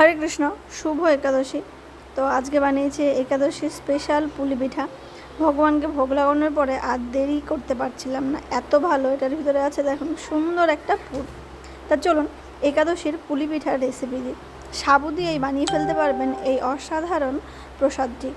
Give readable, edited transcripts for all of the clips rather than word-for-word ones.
হরে কৃষ্ণ। শুভ একাদশী। তো আজকে বানিয়েছি একাদশী স্পেশাল পুলি পিঠা। ভগবানকে ভোগ লাগানোর পরে আর দেরি করতে পারছিলাম না, এত ভালো এটার ভিতরে আছে দেখুন সুন্দর একটা পুর। তা চলুন একাদশীর পুলি পিঠার রেসিপি দিই। সাবু দিয়েই বানিয়ে ফেলতে পারবেন এই অসাধারণ প্রসাদটি।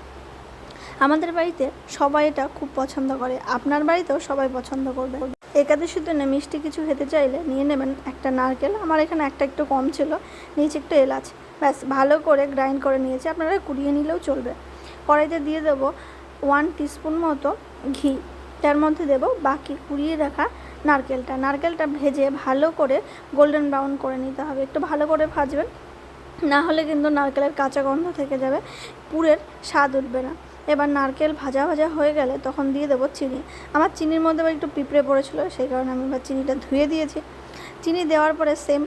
আমাদের বাড়িতে সবাই এটা খুব পছন্দ করে, আপনার বাড়িতেও সবাই পছন্দ করবে। একাদশীর দিনে মিষ্টি কিছু খেতে চাইলে নিয়ে নেবেন একটা নারকেল, আমার এখানে একটা একটু কম ছিল, নিচে একটু এলাচ, ব্যাস ভালো করে গ্রাইন্ড করে নিয়েছি, আপনারা কুড়িয়ে নিলেও চলবে। কড়াইতে দিয়ে দেবো 1 টিস্পুন মতো ঘি, তার মধ্যে দেবো বাকি কুড়িয়ে রাখা নারকেলটা ভেজে ভালো করে গোল্ডেন ব্রাউন করে নিতে হবে। একটু ভালো করে ভাজবেন, না হলে কিন্তু নারকেলের কাঁচা গন্ধ থেকে যাবে, পুরের স্বাদ উঠবে না। এবার নারকেল ভাজা হয়ে গেলে তখন দিয়ে দেবো চিনি। আমার চিনির মধ্যে আবার একটু পিঁপড়ে পড়েছিল, সেই কারণে আমি এবার চিনিটা ধুয়ে দিয়েছি। চিনি দেওয়ার পরে সেম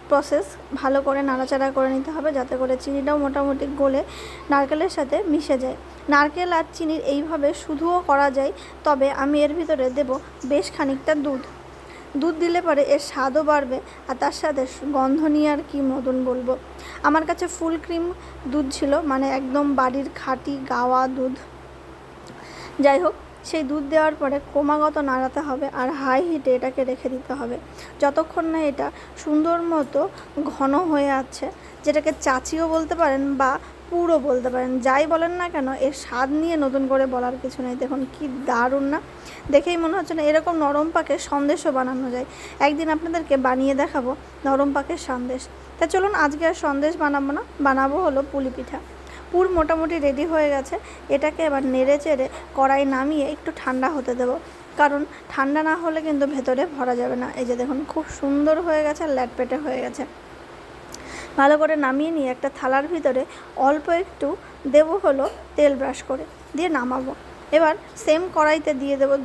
প্রসেস, ভালো করে নাড়াচাড়া করে নিতে হবে যাতে করে চিনিটাও মোটামুটি গলে নারকেলের সাথে মিশে যায়। নারকেল আর চিনির এইভাবে শুধুও করা যায়, তবে আমি এর ভিতরে দেব বেশ খানিকটা দুধ দিলে পরে এর স্বাদও বাড়বে, আর তার সাথে গন্ধ নিয়ে আর কি মতন বলবো। আমার কাছে ফুল ক্রিম দুধ ছিল, মানে একদম বাড়ির খাঁটি গাওয়া দুধ। যাই হোক, সেই দুধ দেওয়ার পরে ক্রমাগত নাড়াতে হবে আর হাই হিটে এটাকে রেখে দিতে হবে যতক্ষণ না এটা সুন্দর মতো ঘন হয়ে আছে, যেটাকে চাচিও বলতে পারেন বা পুরো বলতে পারেন, যাই বলেন না কেন এর স্বাদ নিয়ে নতুন করে বলার কিছু নেই। দেখুন কি দারুণ না, দেখেই মনে হচ্ছে না এরকম নরম পাকের সন্দেশও বানানো যায়। একদিন আপনাদেরকে বানিয়ে দেখাবো নরম পাকের সন্দেশ। তা চলুন আজকে আর সন্দেশ বানাবো না, বানাবো হলো পুলি পিঠা। পুর মোটামুটি রেডি হয়ে গেছে, এটাকে এবার নেড়ে চেড়ে কড়াই নামিয়ে একটু ঠান্ডা হতে দেবো, কারণ ঠান্ডা না হলে কিন্তু ভেতরে ভরা যাবে না। এই যে দেখুন খুব সুন্দর হয়ে গেছে আর ল্যাটপেটে হয়ে গেছে। ভালো করে নামিয়ে নিয়ে একটা থালার ভিতরে অল্প একটু দেবো হলো তেল ব্রাশ করে, দিয়ে নামাবো। এবার সেম কড়াইতে দিয়ে দেবো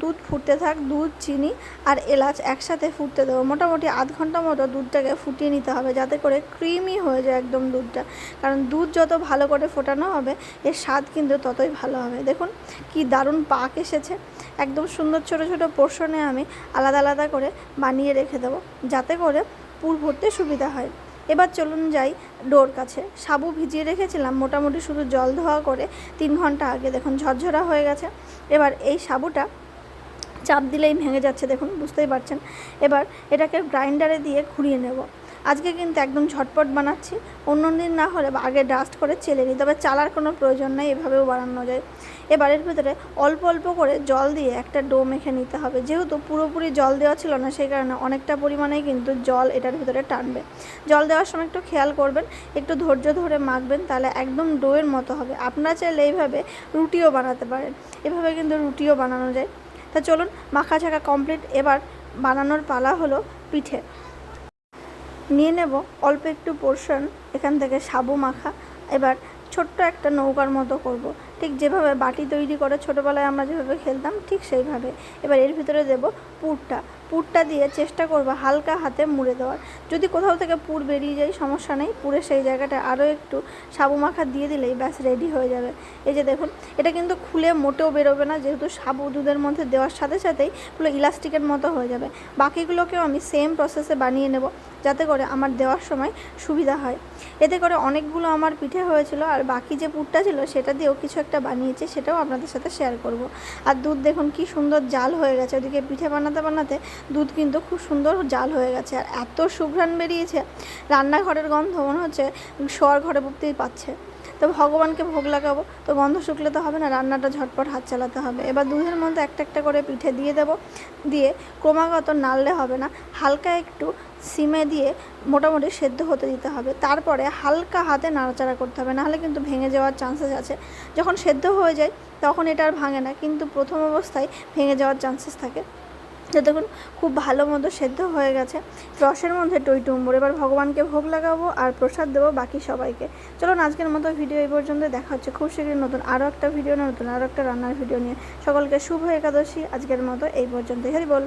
দুধ ফুটতে থাক, দুধ চিনি আর এলাচ একসাথে ফুটতে দেবো। মোটামুটি আধ ঘন্টা মতো দুধটাকে ফুটিয়ে নিতে হবে যাতে করে ক্রিমি হয়ে যায় একদম দুধটা, কারণ দুধ যত ভালো করে ফোটানো হবে এর স্বাদ কিন্তু ততই ভালো হবে। দেখুন কি দারুণ পাক এসেছে, একদম সুন্দর ছোটো ছোটো পোর্শনে আমি আলাদা আলাদা করে বানিয়ে রেখে দেবো যাতে করে পুর ভরতে সুবিধা হয়। এবার চলুন যাই ডোর কাছে। সাবু ভিজিয়ে রেখেছিলাম মোটামুটি শুধু জল ধোয়া করে 3 ঘন্টা আগে, দেখুন ঝরঝরা হয়ে গেছে। এবার এই সাবুটা চাপ দিলেই ভেঙে যাচ্ছে, দেখুন বুঝতেই পারছেন। এবার এটাকে গ্রাইন্ডারে দিয়ে ঘুরিয়ে নেব। আজকে কিন্তু একদম ঝটপট বানাচ্ছি, অন্য দিন না হলে বা আগে ডাস্ট করে চেলে নিই, তবে চালার কোনো প্রয়োজন নেই, এভাবেও বানানো যায়। এবার এর ভিতরে অল্প অল্প করে জল দিয়ে একটা ডো মেখে নিতে হবে। যেহেতু পুরোপুরি জল দেওয়া ছিল না, সেই কারণে অনেকটা পরিমাণেই কিন্তু জল এটার ভিতরে টানবে। জল দেওয়ার সময় একটু খেয়াল করবেন, একটু ধৈর্য ধরে মাখবেন, তাহলে একদম ডোয়ের মতো হবে। আপনারা চাইলে এইভাবে রুটিও বানাতে পারেন, এভাবে কিন্তু রুটিও বানানো যায়। তা চলুন মাখা ছাকা কমপ্লিট, এবার বানানোর পালা হলো পিঠে। নিয়ে নেব অল্প একটু পোর্শন এখান থেকে সাবু মাখা। এবার ছোট্ট একটা নৌকার মতো করব, ঠিক যেভাবে বাটি তৈরি করে ছোটোবেলায় আমরা যেভাবে খেলতাম ঠিক সেইভাবে। এবার এর ভিতরে দেব পুরটা দিয়ে চেষ্টা করব হালকা হাতে মুড়ে দেওয়ার। যদি কোথাও থেকে পুর বেরিয়ে যায় সমস্যা নেই, পুরে সেই জায়গাটা আরও একটু সাবু মাখা দিয়ে দিলেই ব্যাস রেডি হয়ে যাবে। এই যে দেখুন এটা কিন্তু খুলে মোটেও বেরোবে না, যেহেতু সাবু দুধের মধ্যে দেওয়ার সাথে সাথেই পুরো ইলাস্টিকের মতো হয়ে যাবে। বাকিগুলোকেও আমি সেম প্রসেসে বানিয়ে নেব যাতে করে আমার দেওয়ার সময় সুবিধা হয়। এতে করে অনেকগুলো আমার পিঠে হয়েছিল, আর বাকি যে পুরটা ছিল সেটা দিয়েও কিছু একটা বানিয়েছি, সেটাও আপনাদের সাথে শেয়ার করব। আর দুধ দেখুন কি সুন্দর জাল হয়ে গেছে, ওদিকে পিঠে বানাতে দুধ কিন্তু খুব সুন্দর জাল হয়ে গেছে, আর এত সুঘ্রাণ বেরিয়েছে, রান্নাঘরের গন্ধ মনে হচ্ছে শোয়ার ঘরে বুঝতেই পাচ্ছে। তো ভগবানকে ভোগ লাগাবো, তো গন্ধ শুকলে তো হবে না, রান্নাটা ঝটপট হাত চালাতে হবে। এবার দুধের মধ্যে একটা একটা করে পিঠে দিয়ে দেবো, দিয়ে ক্রমাগত নাড়লে হবে না, হালকা একটু সিমে দিয়ে মোটামুটি সেদ্ধ হতে দিতে হবে। তারপরে হালকা হাতে নাড়াচাড়া করতে হবে, নাহলে কিন্তু ভেঙে যাওয়ার চান্সেস আছে। যখন সেদ্ধ হয়ে যায় তখন এটা আর ভাঙে না, কিন্তু প্রথম অবস্থায় ভেঙে যাওয়ার চান্সেস থাকে। তো দেখুন খুব ভালো মতো সেদ্ধ হয়ে গেছে, রসের মধ্যে টইটুম্বুর। এবার ভগবানকে ভোগ লাগাবো আর প্রসাদ দেবো বাকি সবাইকে। চলুন আজকের মতো ভিডিও এই পর্যন্ত, দেখা হচ্ছে খুব শীঘ্রই নতুন আরও একটা ভিডিও, নতুন আরও একটা রান্নার ভিডিও নিয়ে। সকলকে শুভ একাদশী। আজকের মতো এই পর্যন্তই, হরি বল।